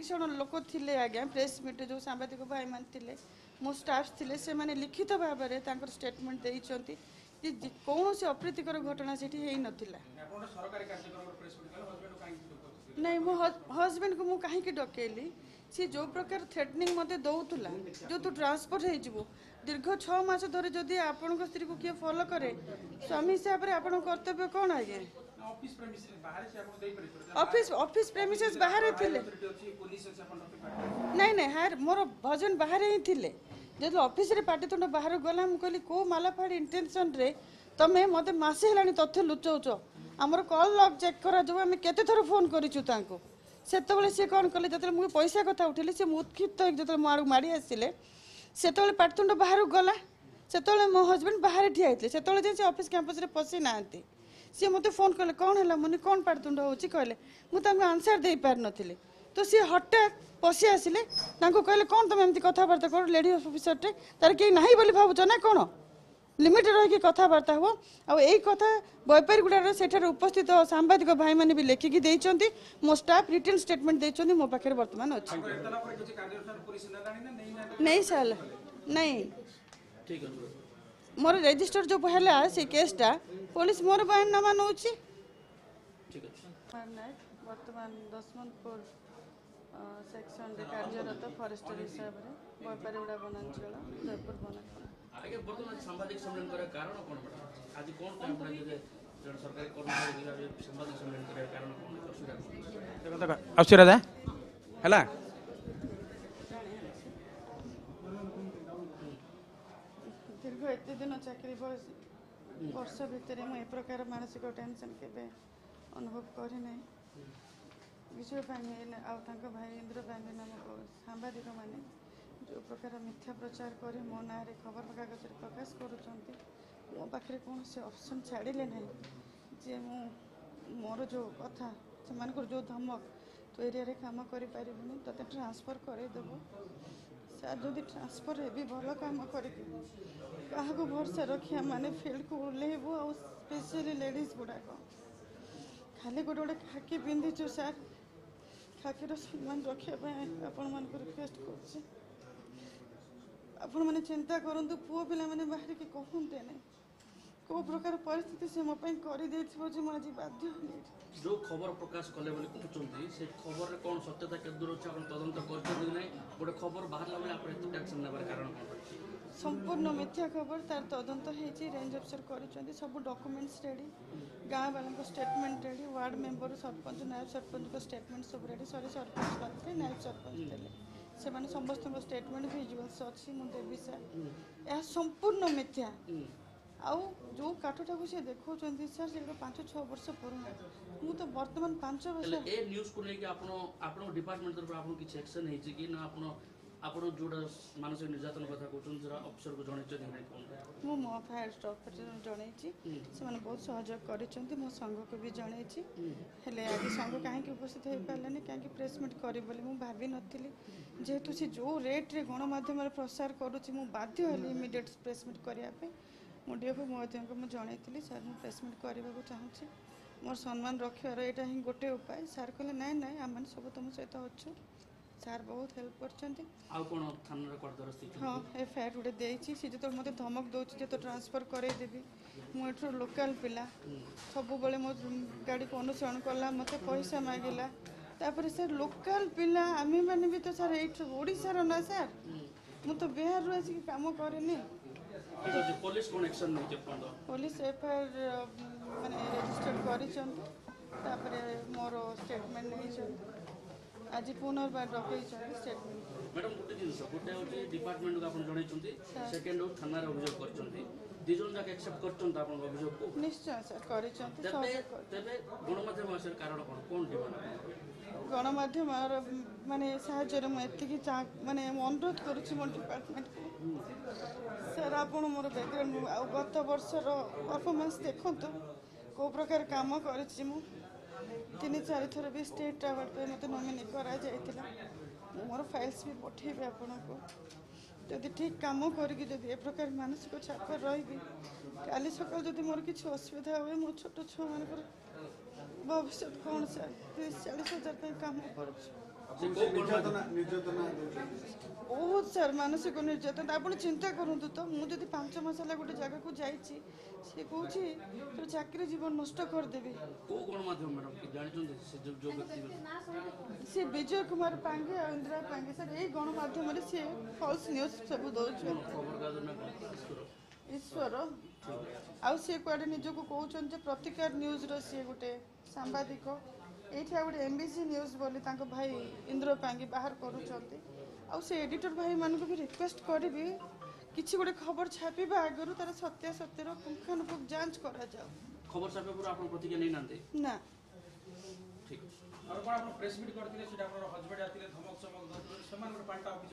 जन लोक थे आज्ञा प्रेस मीट जो सांबादिक भाई मान थे मो स्टाफ थे से मैंने लिखित भाव में स्टेटमेंट देते कौन से अप्रीतिकर घटना से नथिला नहीं मो हजबैंड को मुझे कहीं डकैली सी जो प्रकार थ्रेटनिंग मत दौला जो तू ट्रांसफर हो दीर्घ 6 मास धरी जदि आपण स्त्री को किए फॉलो करे स्वामी हिसाब से आपण कर्तव्य कौन आज्ञा ऑफिस प्रेमिसेस बाहर थिले नहीं नहीं हार मोर हजबैंड बाहर ही थिले जब ऑफिस रे पाटितुंड बाहर गला मु कहली को मालाफाड़ी इंटेंशन रे तमे मते मासे हेलानी तथ्य लुचौच आमर कॉल लॉग चेक करा जो आम केते थर फोन करिछु तांको सेतबेले से कौन कले जतले मु पैसा कथा उठेली से उत्क्षिप्त जतले मो आड़ू माड़ी आसिले सेतबेले पाटितुंड बाहर गला सेतबेले मो हजबैंड बाहर ठिया आइतले सेतबेले जे ऑफिस कैंपस रे पसी नांती सी मते फोन कले कौन है मुझे कौन पाटितुंड होची कहले मुझे आंसर दे पार नथिले तो सी हठात पशि आसिले कहले कौन तुम एमती कथबार्ता कर लेडी अफिसर टे तार कहीं ना बोली भावुच ना कौन लिमिट रही कथबार्ता हो आ यही कथा बैपारीगुड़ार सेठार उपस्थित सांबादिक भाई मैंने भी लेखिकी देइचंती मो स्टाफ रिटन स्टेटमेंट देइचंती मो पाखे वर्तमान अच्छी नहीं साल नहीं मोर रजिस्टर जो है से केसटा पुलिस मोर बयाननामा नौ वर्तमान दशमंतपुर सेक्शन रे कार्यरत फॉरेस्टर हिसाब रे बैपारीगुड़ा वनांचल जयपुर वनांचल आगे वर्तमान सांबादिक सम्मेलन करे कारण कोन आज कोन टाइम रे जे सरकारी कर्मचारी सांबादिक सम्मेलन करे कारण कोन असुविधा असुविधा हला दीर्घ एते दिन चाकरी वर्ष भितर मु ए प्रकार मानसिक टेंशन केबे अनुभव करि नै विजय पांगे आउ भाई इंद्र पांगे नामक सांबादिक माने जो प्रकार मिथ्या प्रचार कर मो ना खबर कागज प्रकाश करुँच मो पाखे कौन से ऑप्शन छाड़े ना जे मोर जो कथा से जो धमक तो एरिया रे काम करें तो ट्रांसफर करदेव सर जदि ट्रांसफर भी भल कम कर भरोसा रखिया माने फील्ड को ओह्लैबू आ स्पेशली लेडीज गुड़ाक खाली गोटे गोटे खाकी पिंधिचु सर खाकीर सम्मान रखापी आपण मान रिक्वेस्ट कर मैंने चिंता करूँ पुओ पिला मैंने बाहर की कहते नहीं को प्रकार परिस्थिति से मो कर आज बाध्य जो खबर प्रकाश कले कहते से खबर रे कौन सत्यता के दूर अच्छे तदंत कर गोटे खबर बाहर बेले आप एक्शन नेबार कारण संपूर्ण मिथ्या खबर तार तदंत होती रेंज अफिसर कर सब डॉक्यूमेंट्स रेडी गाँ वालों statement ready ward member sarpanch नायब सरपंच स्टेटमेंट सब रेडी सरी सरपंच पाखे नायब सरपंच देले से माने समस्त स्टेटमेंट विजुअल्स अच्छी मुझे देवी सर यह संपूर्ण मिथ्या आउ जो काठटा को सी देखो सर से 5-6 वर्ष पुराना मु तो वर्तमान 5 वर्ष ए न्यूज़ को लेके आपण डिपार्टमेंट तरफ आपण किछ एक्शन हेछि कि ना आपण जोड़ा मानसिक निर्यातन कथा कहउछन जरा अफसर को जणै छै नै मु मो फायर स्टाफ जणै छी से माने बहुत सहयोग करिसंती मो संघ को भी जणै छी हेले आज संघ काहे कि उपस्थित हे पालेनी काहे कि प्रेस मीट करी बोली मु भाबी नथिली जेहेतु से जो रेट रे गणमाध्यम रे प्रसार करूची मु बाध्य हेली इमीडिएट प्रेस मीट करिया पे मो डीएफओ महोदय को मु जणैतिली सर मु प्रेस मीट करबा को चाहूची मोर सम्मान रखियार एटा ही गोटे उपाय सर कहले नाइ नाइ आम सब तुम सहित अच्छु सर बहुत हेल्प करछंती आउ कोन थाना रे कर दरस्ती हां एफआईआर उडे देछि से जो मते धमक दोछि जे तो ट्रांसफर करे देबी मु एठो लोकल पिला सब बेले मो गाड़ी को अनुसरण करला मते पैसा मागिला तापर सर लोकल पिला आमी माने भी तो सर एठो ओडिसा रो ना सर मु तो बिहार रो आसी काम करेनी पुलिस कोन एक्शन नै जे पुलिस एफआईआर माने रजिस्टर करिछंती तापर मोर स्टेटमेंट नै आज पुनर्बार रखी स्टेटमेंट मैडम गोटे जिन गोटे होची डिपार्टमेंट को आपण जणै छथि सेकंड हो थाना रे अभियोग करछथि दि जन जाके एक्सेप्ट करछन आपण अभियोग को निश्चय सर करिछथि तबे गणमाध्यम आसर कारण कोन डिमांड गणमाध्यम माने साहाय्य म एतिकी माने अनुरोध करुछि मोर डिपार्टमेंट को सर आपण मोर बैकग्राउंड आ गत वर्षर परफॉर्मेंस देखंतु को प्रकार काम करिछि मु 3-4 थर भी स्टेट अवार्ड पे मत नॉमिनेट करा जाइतिला मोर फाइल्स भी पठेबे आपण को जदि ठीक काम करके जदि ए प्रकार मानसिक चाप रही काली सकाल जदि मोर किसी असुविधा हुए मो छोट छुआ मान भविष्य कौन सर 30-40 हजार काम कर ବହୁତ ସାର୍ ମାନସିକ ନିର୍ଯାତନା ଆପଣ ଚିନ୍ତା କରନ୍ତୁ ତ ମୁଁ ଯଦି 5 ମାସ ହେଲା ଗୋଟେ ଜାଗାକୁ ଯାଇଛି ସେ କହୁଛି ତୋ ଚାକିରି ଜୀବନ ନଷ୍ଟ କରିଦେବି କୋଉ ଗଣମାଧ୍ୟମ ମ୍ୟାଡ଼ାମ କି ଜାଣିଛନ୍ତି ସେ ଯୋଉ ବ୍ୟକ୍ତି ସେ ବିଜୟ କୁମାର ପାଙ୍ଗେ ଆଉ ଇନ୍ଦିରା ପାଙ୍ଗେ ସାର୍ ଏଇ ଗଣମାଧ୍ୟମରେ ସିଏ ଫଲ୍ସ ନ୍ୟୁଜ୍ ସବୁ ଦେଉଛନ୍ତି ଖବରକାଗଜ ନା କଣ ଈଶ୍ୱର ଆଉ ସିଏ କୁଆଡ଼େ ନିଜକୁ କହୁଛନ୍ତି ଯେ ପ୍ରତିକାର ନ୍ୟୁଜ୍ର ସିଏ ଗୋଟେ ସାମ୍ବାଦିକ ଏଇଠି ଆଉ ଗୋଟେ MBC ନ୍ୟୁଜ୍ ବୋଲି ତାଙ୍କ ଭାଇ ଇନ୍ଦ୍ର ପାଙ୍ଗେ ବାହାର କରୁଛନ୍ତି ଆଉ ସେ ଏଡିଟର ଭାଇମାନଙ୍କୁ ବି ରିକ୍ୱେଷ୍ଟ କରିବି କିଛି ଗୋଟେ ଖବର ଛାପିବା ଆଗରୁ ତାର ସତ୍ୟାସତ୍ୟର ପୁଙ୍ଖାନୁପୁଙ୍ଖ ଯାଞ୍ଚ କରାଯାଉ ଖବର ଛାପିବା ପରେ ଆପଣ ପ୍ରତିକ୍ରିୟା ନେଇନାହାନ୍ତି ନା ଠିକ ଅଛି ଆଉ କ'ଣ ଆପଣ ପ୍ରେସ୍ ମିଟ୍ କରିଥିଲେ ସେଟା ଆପଣର ହଜବେଣ୍ଡ ଆସିଥିଲେ ଧମକ ଚମକ ଦଉଥିଲେ ସେମାନଙ୍କର ପାଲଟା